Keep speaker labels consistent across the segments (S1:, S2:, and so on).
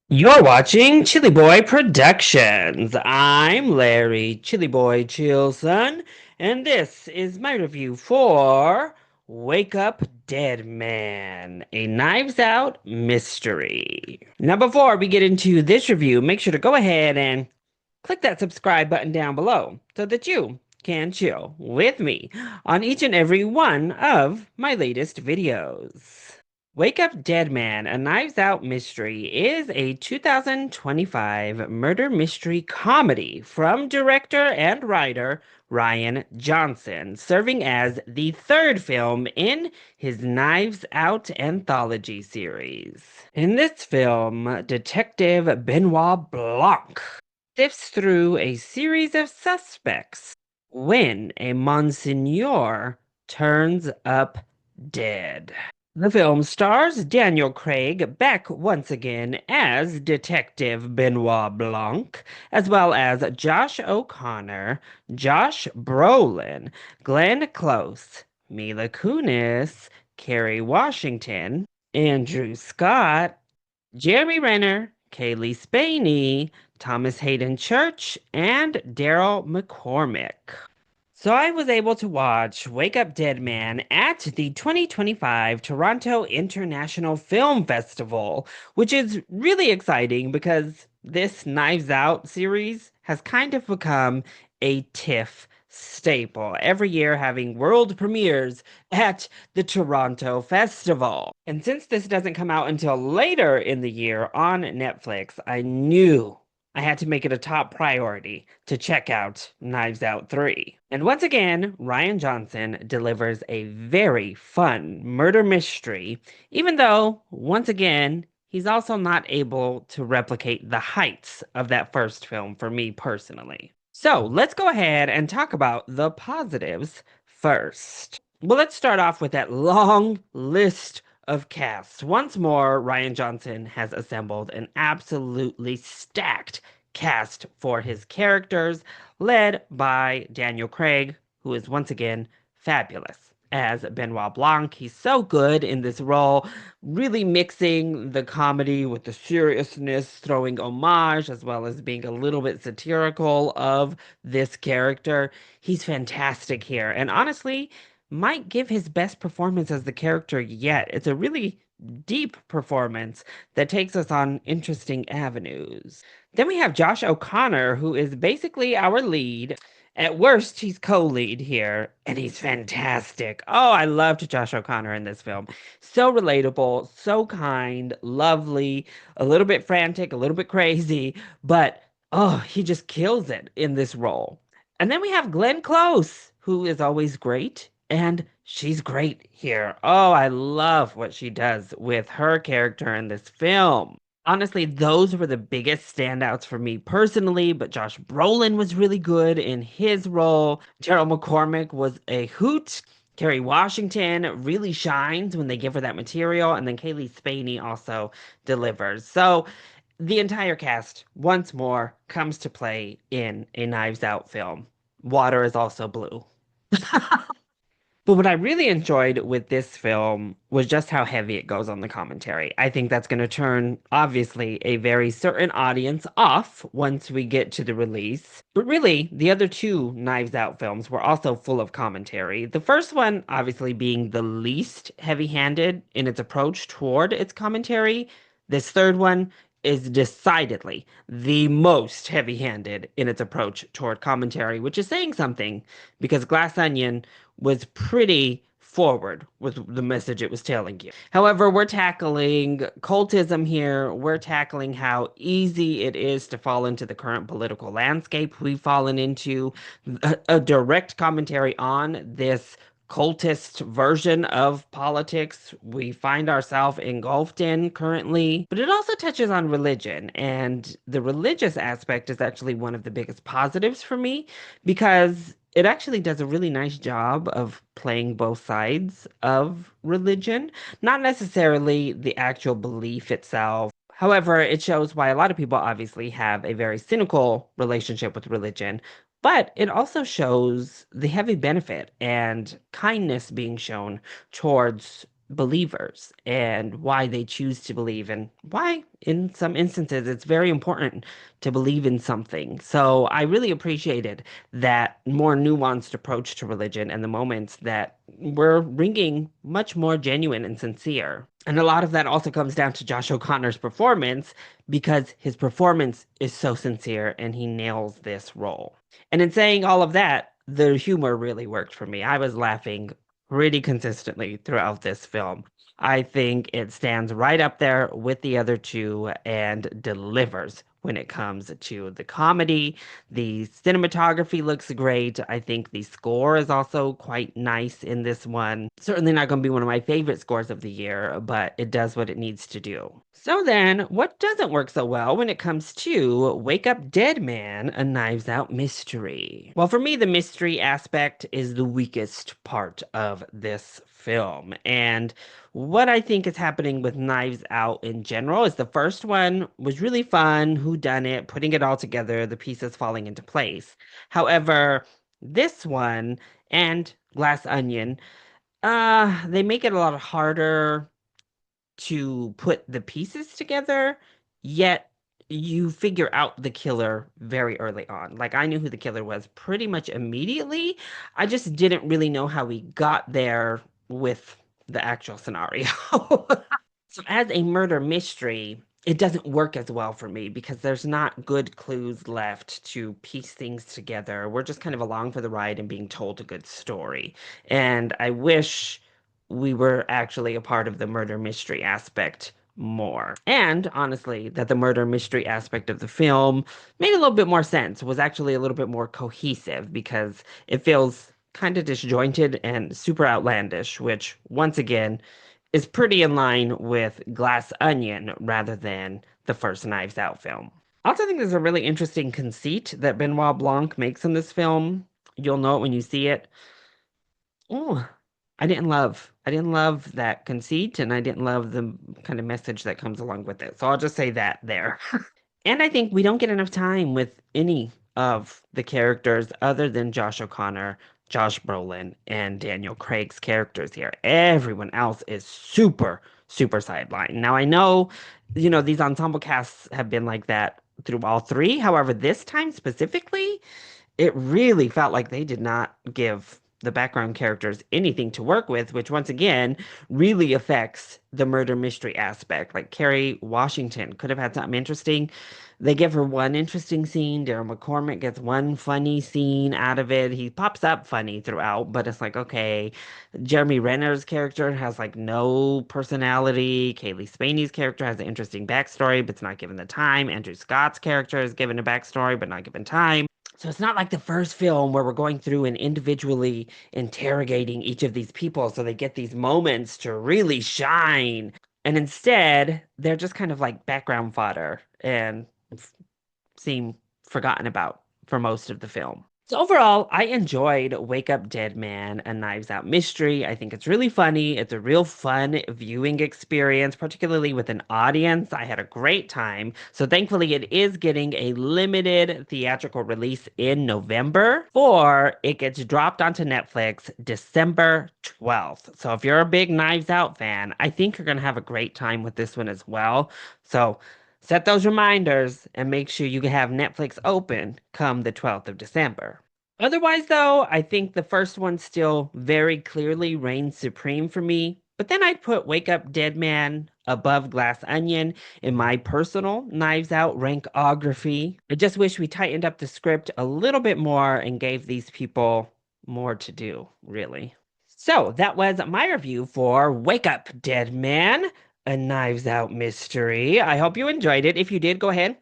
S1: You're watching ChillyBoy Productions. I'm Larry ChillyBoy Chilson, and this is my review for Wake Up Dead Man, a Knives Out mystery. Now, before we get into this review, make sure to go ahead and click that subscribe button down below so that you can chill with me on each and every one of my latest videos. Wake Up Dead Man, a Knives Out mystery, is a 2025 murder mystery comedy from director and writer Ryan Johnson, serving as the third film in his Knives Out anthology series. In this film, Detective Benoit Blanc sifts through a series of suspects when a Monsignor turns up dead. The film stars Daniel Craig back once again as Detective Benoit Blanc, as well as Josh O'Connor, Josh Brolin, Glenn Close, Mila Kunis, Kerry Washington, Andrew Scott, Jeremy Renner, Kaylee Spaney, Thomas Hayden Church, and Daryl McCormick. So I was able to watch Wake Up Dead Man at the 2025 Toronto International Film Festival, which is really exciting because this Knives Out series has kind of become a TIFF staple, every year having world premieres at the Toronto Festival. And since this doesn't come out until later in the year on Netflix, I knew I had to make it a top priority to check out Knives Out 3. And once again, Ryan Johnson delivers a very fun murder mystery, even though, once again, he's also not able to replicate the heights of that first film for me personally. So let's go ahead and talk about the positives first. Well, let's start off with that long list of casts. Once more, Ryan Johnson has assembled an absolutely stacked cast for his characters, led by Daniel Craig, who is once again fabulous. As Benoit Blanc, he's so good in this role, really mixing the comedy with the seriousness, throwing homage as well as being a little bit satirical of this character. He's fantastic here, and honestly, might give his best performance as the character yet. It's a really deep performance that takes us on interesting avenues. Then we have Josh O'Connor, who is basically our lead. At worst, he's co-lead here, and he's fantastic. Oh, I loved Josh O'Connor in this film. So relatable, so kind, lovely, a little bit frantic, a little bit crazy, but oh, he just kills it in this role. And then we have Glenn Close, who is always great, and she's great here. Oh, I love what she does with her character in this film. Honestly, those were the biggest standouts for me personally, but Josh Brolin was really good in his role. Daryl McCormick was a hoot. Kerry Washington really shines when they give her that material, and then Kaylee Spaney also delivers. So the entire cast, once more, comes to play in a Knives Out film. Water is also blue. But what I really enjoyed with this film was just how heavy it goes on the commentary. I think that's going to turn, obviously, a very certain audience off once we get to the release. But really, the other two Knives Out films were also full of commentary. The first one, obviously, being the least heavy-handed in its approach toward its commentary. This third one is decidedly the most heavy-handed in its approach toward commentary, which is saying something because Glass Onion was pretty forward with the message it was telling you. However, we're tackling cultism here. We're tackling how easy it is to fall into the current political landscape we've fallen into, a direct commentary on this cultist version of politics we find ourselves engulfed in currently. But it also touches on religion, and the religious aspect is actually one of the biggest positives for me because it actually does a really nice job of playing both sides of religion, not necessarily the actual belief itself. However, it shows why a lot of people obviously have a very cynical relationship with religion, but it also shows the heavy benefit and kindness being shown towards believers and why they choose to believe, and why, in some instances, it's very important to believe in something. So I really appreciated that more nuanced approach to religion and the moments that were ringing much more genuine and sincere. And a lot of that also comes down to Josh O'Connor's performance because his performance is so sincere and he nails this role. And in saying all of that, the humor really worked for me. I was laughing pretty consistently throughout this film. I think it stands right up there with the other two and delivers when it comes to the comedy. The cinematography looks great. I think the score is also quite nice in this one. Certainly not going to be one of my favorite scores of the year, but it does what it needs to do. So then, what doesn't work so well when it comes to Wake Up Dead Man, a Knives Out mystery? Well, for me, the mystery aspect is the weakest part of this film. And what I think is happening with Knives Out in general is the first one was really fun, who done it, putting it all together, the pieces falling into place. However, this one and Glass Onion, they make it a lot harder to put the pieces together, yet you figure out the killer very early on. Like, I knew who the killer was pretty much immediately. I just didn't really know how we got there with the actual scenario. So, as a murder mystery, it doesn't work as well for me because there's not good clues left to piece things together. We're just kind of along for the ride and being told a good story. And I wish we were actually a part of the murder mystery aspect more. And honestly, that the murder mystery aspect of the film made a little bit more sense, was actually a little bit more cohesive because it feels kind of disjointed and super outlandish, which once again is pretty in line with Glass Onion rather than the first Knives Out film. I also think there's a really interesting conceit that Benoit Blanc makes in this film. You'll know it when you see it. Oh, I didn't love that conceit, and I didn't love the kind of message that comes along with it. So I'll just say that there. And I think we don't get enough time with any of the characters other than Josh O'Connor, Josh Brolin, and Daniel Craig's characters here. Everyone else is super, super sidelined. Now I know, these ensemble casts have been like that through all three. However, this time specifically, it really felt like they did not give the background characters anything to work with, which once again really affects the murder mystery aspect. Like Kerry Washington could have had something interesting. They give her one interesting scene. Daryl McCormick gets one funny scene out of it. He pops up funny throughout, but it's like, okay. Jeremy Renner's character has like no personality. Kaylee Spaney's character has an interesting backstory, but it's not given the time. Andrew Scott's character is given a backstory, but not given time. So it's not like the first film where we're going through and individually interrogating each of these people so they get these moments to really shine. And instead, they're just kind of like background fodder and seem forgotten about for most of the film. So overall, I enjoyed Wake Up Dead Man, a Knives Out mystery. I think it's really funny. It's a real fun viewing experience, particularly with an audience. I had a great time. So thankfully, it is getting a limited theatrical release in November, or it gets dropped onto Netflix December 12th. So if you're a big Knives Out fan, I think you're going to have a great time with this one as well. So set those reminders and make sure you have Netflix open come the 12th of December. Otherwise, though, I think the first one still very clearly reigns supreme for me. But then I'd put Wake Up Dead Man above Glass Onion in my personal Knives Out rankography. I just wish we tightened up the script a little bit more and gave these people more to do, really. So that was my review for Wake Up Dead Man, a Knives Out mystery. I hope you enjoyed it. If you did, go ahead,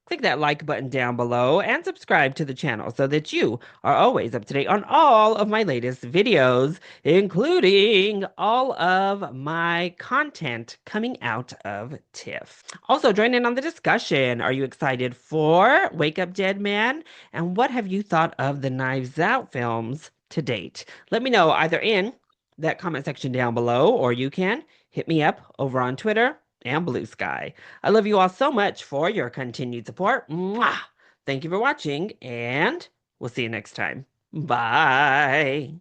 S1: click that like button down below and subscribe to the channel so that you are always up to date on all of my latest videos, including all of my content coming out of TIFF. Also, join in on the discussion. Are you excited for Wake Up Dead Man? And what have you thought of the Knives Out films to date? Let me know either in that comment section down below, or you can hit me up over on Twitter and Blue Sky. I love you all so much for your continued support. Mwah! Thank you for watching, and we'll see you next time. Bye.